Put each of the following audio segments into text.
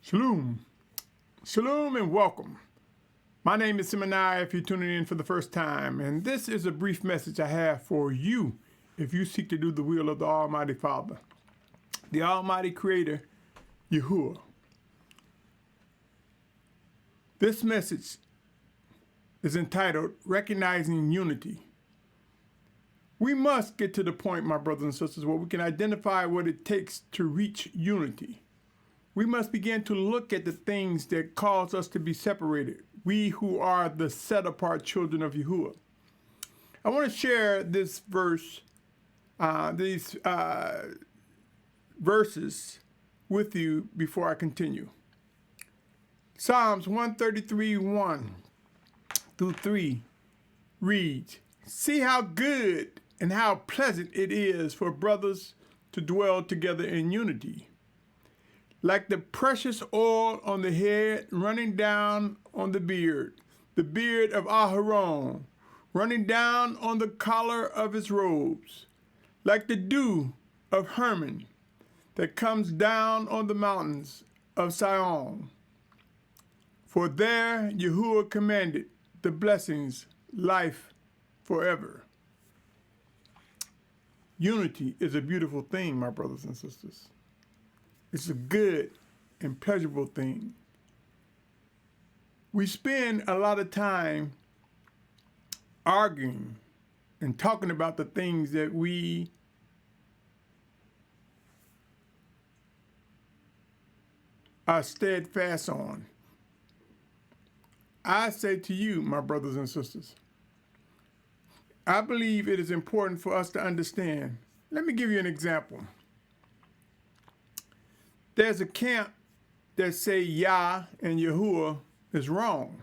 Shalom. Shalom and welcome. My name is Symmanayah if you're tuning in for the first time, and this is a brief message I have for you if you seek to do the will of the Almighty Father, the Almighty Creator, Yahuah. This message is entitled Recognizing Unity. We must get to the point, my brothers and sisters, where we can identify what it takes to reach unity. We must begin to look at the things that cause us to be separated, we who are the set-apart children of Yahuah. I want to share this verse, these verses with you before I continue. Psalms 133:1 through 3 reads, "See how good and how pleasant it is for brothers to dwell together in unity. Like the precious oil on the head running down on the beard of Aharon, running down on the collar of his robes, like the dew of Hermon that comes down on the mountains of Sion. For there Yahuah commanded the blessings, life forever." Unity is a beautiful thing, my brothers and sisters. It's a good and pleasurable thing. We spend a lot of time arguing and talking about the things that we are steadfast on. I say to you, my brothers and sisters, I believe it is important for us to understand. Let me give you an example. There's a camp that say Yah and Yahuah is wrong.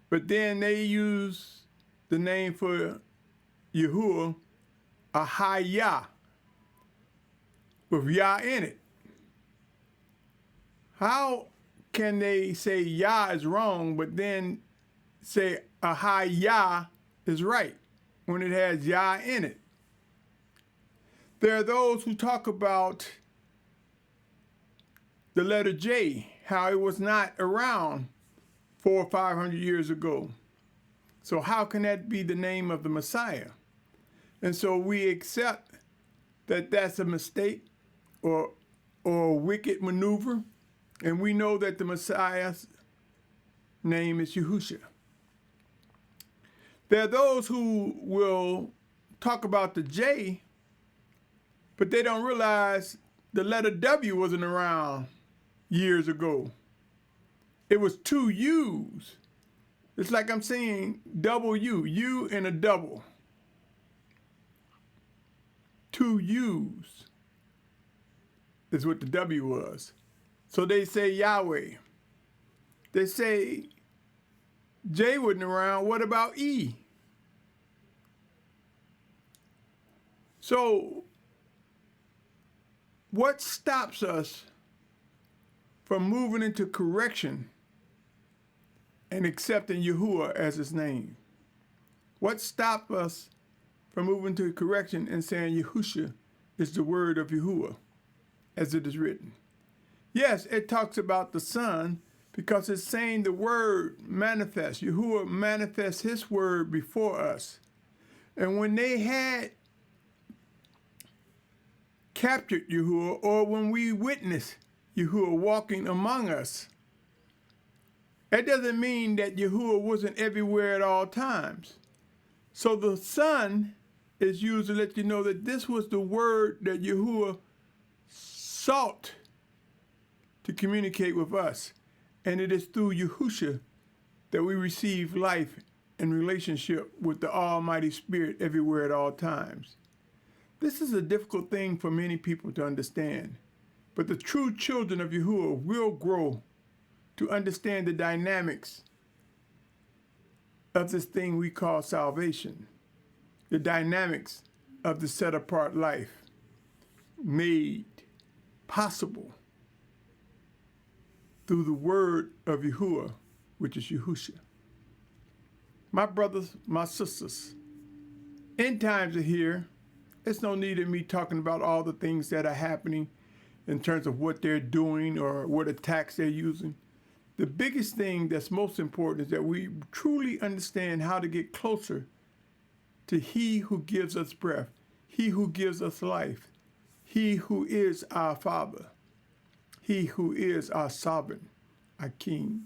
But then they use the name for Yahuah, Ahayah, with Yah in it. How can they say Yah is wrong, but then say Ahayah is right when it has Yah in it? There are those who talk about the letter J, how it was not around 400 or 500 years ago. So how can that be the name of the Messiah? And so we accept that that's a mistake or a wicked maneuver, and we know that the Messiah's name is Yahusha. There are those who will talk about the J, but they don't realize the letter W wasn't around years ago. It was two U's. It's like I'm saying double U, U and a double. Two U's is what the W was. So they say Yahweh. They say J wasn't around. What about E? So what stops us from moving into correction and accepting Yahuah as his name? What stops us from moving to correction and saying Yahusha is the word of Yahuah, as it is written? Yes, it talks about the Son because it's saying the word manifests. Yahuah manifests his word before us. And when they had captured Yahuah, or when we witnessed Yahuah walking among us, that doesn't mean that Yahuah wasn't everywhere at all times. So the Son is used to let you know that this was the word that Yahuah sought to communicate with us. And it is through Yahusha that we receive life and relationship with the Almighty Spirit everywhere at all times. This is a difficult thing for many people to understand, but the true children of Yahuah will grow to understand the dynamics of this thing we call salvation, the dynamics of the set-apart life made possible through the word of Yahuah, which is Yahusha. My brothers, my sisters, end times are here. It's no need of me talking about all the things that are happening in terms of what they're doing or what attacks they're using. The biggest thing that's most important is that we truly understand how to get closer to He who gives us breath, He who gives us life, He who is our Father, He who is our sovereign, our King.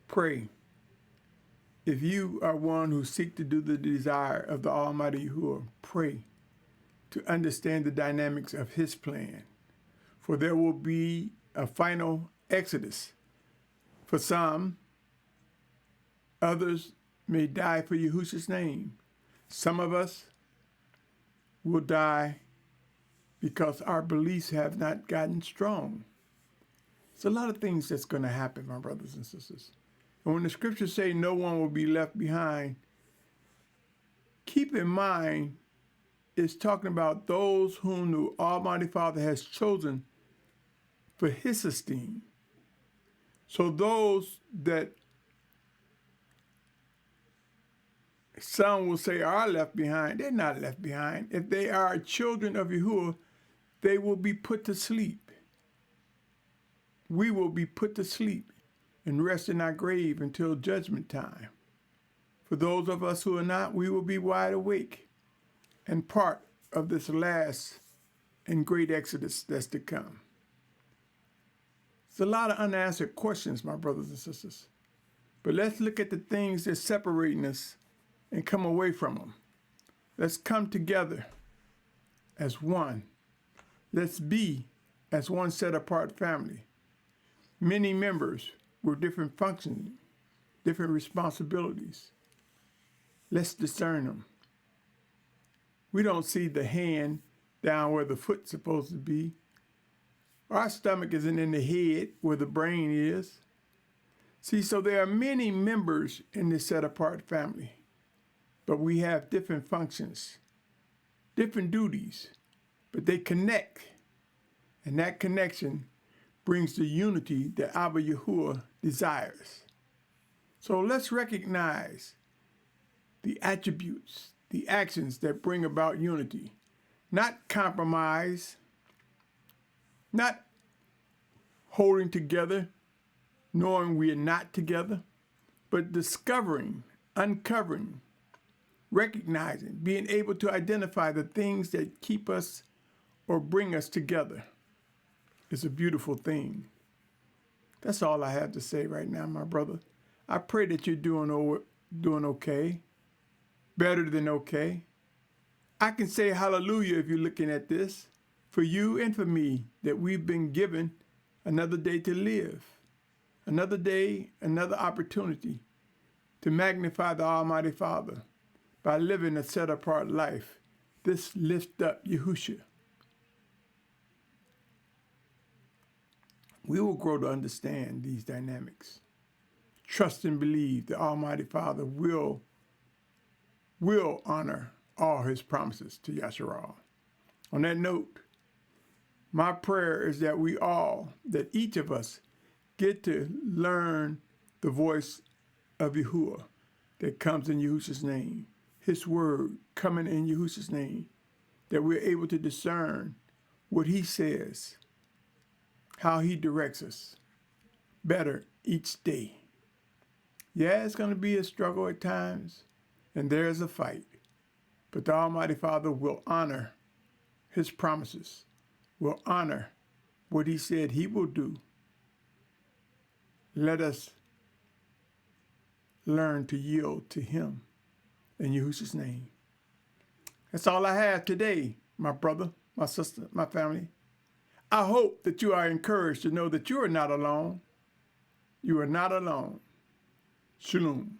Pray. If you are one who seeks to do the desire of the Almighty Yahuah, pray to understand the dynamics of His plan. For there will be a final exodus. For some, others may die for Yahusha's name. Some of us will die because our beliefs have not gotten strong. It's a lot of things that's going to happen, my brothers and sisters. And when the scriptures say no one will be left behind, keep in mind it's talking about those whom the Almighty Father has chosen for His esteem. So those that some will say are left behind, they're not left behind. If they are children of Yahuah, they will be put to sleep. We will be put to sleep and rest in our grave until judgment time. For those of us who are not, we will be wide awake and part of this last and great exodus that's to come. It's a lot of unanswered questions, my brothers and sisters. But let's look at the things that's separating us and come away from them. Let's come together as one. Let's be as one set apart family. Many members with different functions, different responsibilities. Let's discern them. We don't see the hand down where the foot's supposed to be. Our stomach isn't in the head where the brain is. See, so there are many members in this set-apart family, but we have different functions, different duties, but they connect, and that connection brings the unity that Abba Yahuah desires. So let's recognize the attributes, the actions that bring about unity, not compromise, not holding together, knowing we are not together, but discovering, uncovering, recognizing, being able to identify the things that keep us or bring us together. It's a beautiful thing. That's all I have to say right now, my brother. I pray that you're doing okay, better than okay. I can say hallelujah if you're looking at this, for you and for me, that we've been given another day to live, another day, another opportunity to magnify the Almighty Father by living a set-apart life. This lift up Yahusha. We will grow to understand these dynamics. Trust and believe the Almighty Father will honor all His promises to Yasharal. On that note, my prayer is that each of us get to learn the voice of Yahuah that comes in Yahusha's name, His word coming in Yahusha's name, that we're able to discern what He says, how He directs us better each day. Yeah, it's going to be a struggle at times, and there's a fight, but the Almighty Father will honor His promises, will honor what He said He will do. Let us learn to yield to Him in Yahushua's name. That's all I have today, my brother, my sister, my family. I hope that you are encouraged to know that you are not alone. You are not alone. Shalom.